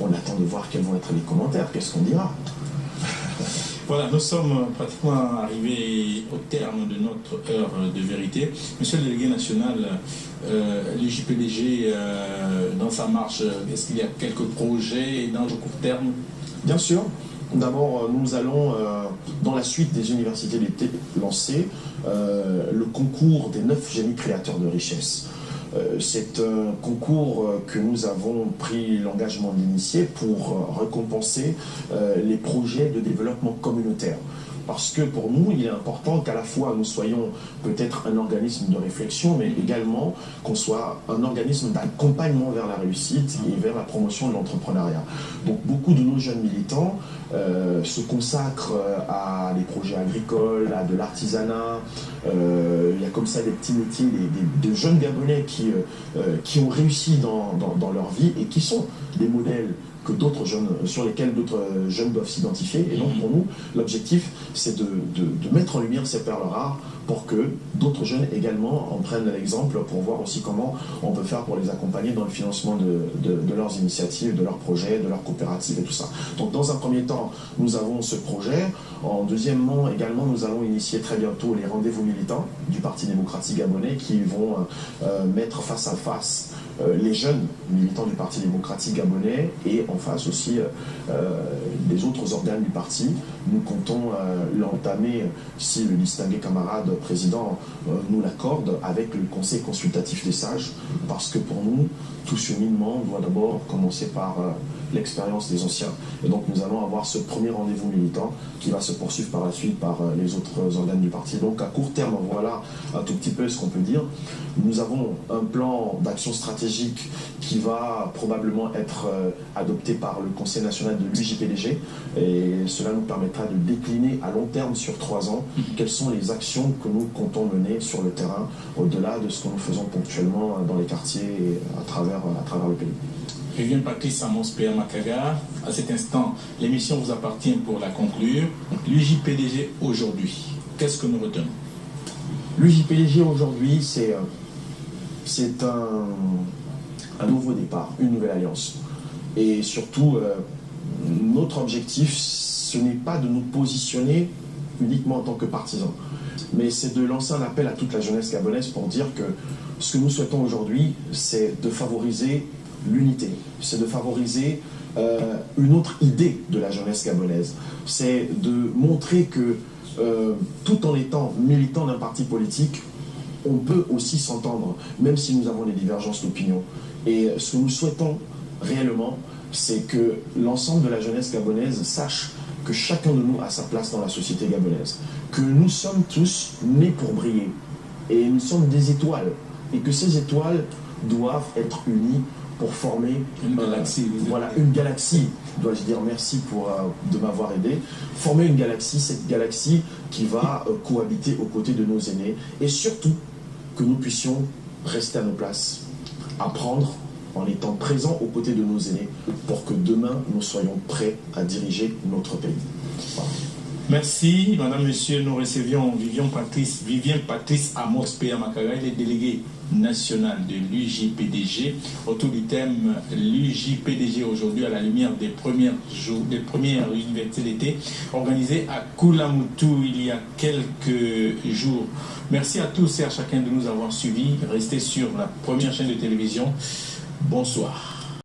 on attend de voir quels vont être les commentaires, qu'est-ce qu'on dira. Voilà, nous sommes pratiquement arrivés au terme de notre heure de vérité. Monsieur le délégué national, l'UJPDG, dans sa marche, est-ce qu'il y a quelques projets dans le court terme? Bien sûr. D'abord, nous allons, dans la suite des universités d'été, lancer le concours des 9 génies créateurs de richesse. C'est un concours que nous avons pris l'engagement d'initier pour récompenser les projets de développement communautaire. Parce que pour nous, il est important qu'à la fois nous soyons peut-être un organisme de réflexion, mais également qu'on soit un organisme d'accompagnement vers la réussite et vers la promotion de l'entrepreneuriat. Donc beaucoup de nos jeunes militants se consacrent à des projets agricoles, à de l'artisanat. Il y a comme ça des petits métiers, de jeunes Gabonais qui ont réussi dans leur vie et qui sont des modèles que d'autres jeunes, sur lesquels d'autres jeunes doivent s'identifier. Et donc pour nous, l'objectif, c'est de mettre en lumière ces perles rares pour que d'autres jeunes également en prennent l'exemple, pour voir aussi comment on peut faire pour les accompagner dans le financement de leurs initiatives, de leurs projets, de leurs coopératives et tout ça. Donc dans un premier temps, nous avons ce projet. En deuxièmement, également, nous allons initier très bientôt les rendez-vous militants du Parti démocratique gabonais qui vont mettre face à face les jeunes militants du Parti démocratique gabonais et en face aussi des autres organes du parti. Nous comptons l'entamer, si le distingué camarade président nous l'accorde, avec le Conseil consultatif des sages, parce que pour nous, tout cheminement doit d'abord commencer par l'expérience des anciens. Et donc nous allons avoir ce premier rendez-vous militant qui va se poursuivre par la suite par les autres organes du parti. Donc à court terme, voilà un tout petit peu ce qu'on peut dire. Nous avons un plan d'action stratégique qui va probablement être adopté par le Conseil national de l'UJPDG, et cela nous permettra de décliner à long terme sur 3 ans quelles sont les actions que nous comptons mener sur le terrain, au-delà de ce que nous faisons ponctuellement dans les quartiers et à travers le pays. Vivien Patrice Amos P.A. Makaga, à cet instant, l'émission vous appartient pour la conclure. L'UJPDG aujourd'hui, qu'est-ce que nous retenons? L'UJPDG aujourd'hui, c'est un nouveau départ, une nouvelle alliance. Et surtout, notre objectif, ce n'est pas de nous positionner uniquement en tant que partisans, mais c'est de lancer un appel à toute la jeunesse gabonaise pour dire que ce que nous souhaitons aujourd'hui, c'est de favoriser l'unité, c'est de favoriser une autre idée de la jeunesse gabonaise, c'est de montrer que tout en étant militant d'un parti politique, on peut aussi s'entendre, même si nous avons des divergences d'opinion. Et ce que nous souhaitons réellement, c'est que l'ensemble de la jeunesse gabonaise sache que chacun de nous a sa place dans la société gabonaise, que nous sommes tous nés pour briller, et nous sommes des étoiles, et que ces étoiles doivent être unies pour former une galaxie. Voilà, une galaxie, dois-je dire, merci de m'avoir aidé, former une galaxie, cette galaxie qui va cohabiter aux côtés de nos aînés, et surtout que nous puissions rester à nos places, apprendre en étant présents aux côtés de nos aînés, pour que demain nous soyons prêts à diriger notre pays. Voilà. Merci, madame, monsieur. Nous recevions Vivien Patrice Amos P.A. Makaga, il est délégué national de l'UJPDG, autour du thème l'UJPDG aujourd'hui à la lumière des premières universités d'été organisées à Koulamoutou il y a quelques jours. Merci à tous et à chacun de nous avoir suivis. Restez sur la première chaîne de télévision. Bonsoir.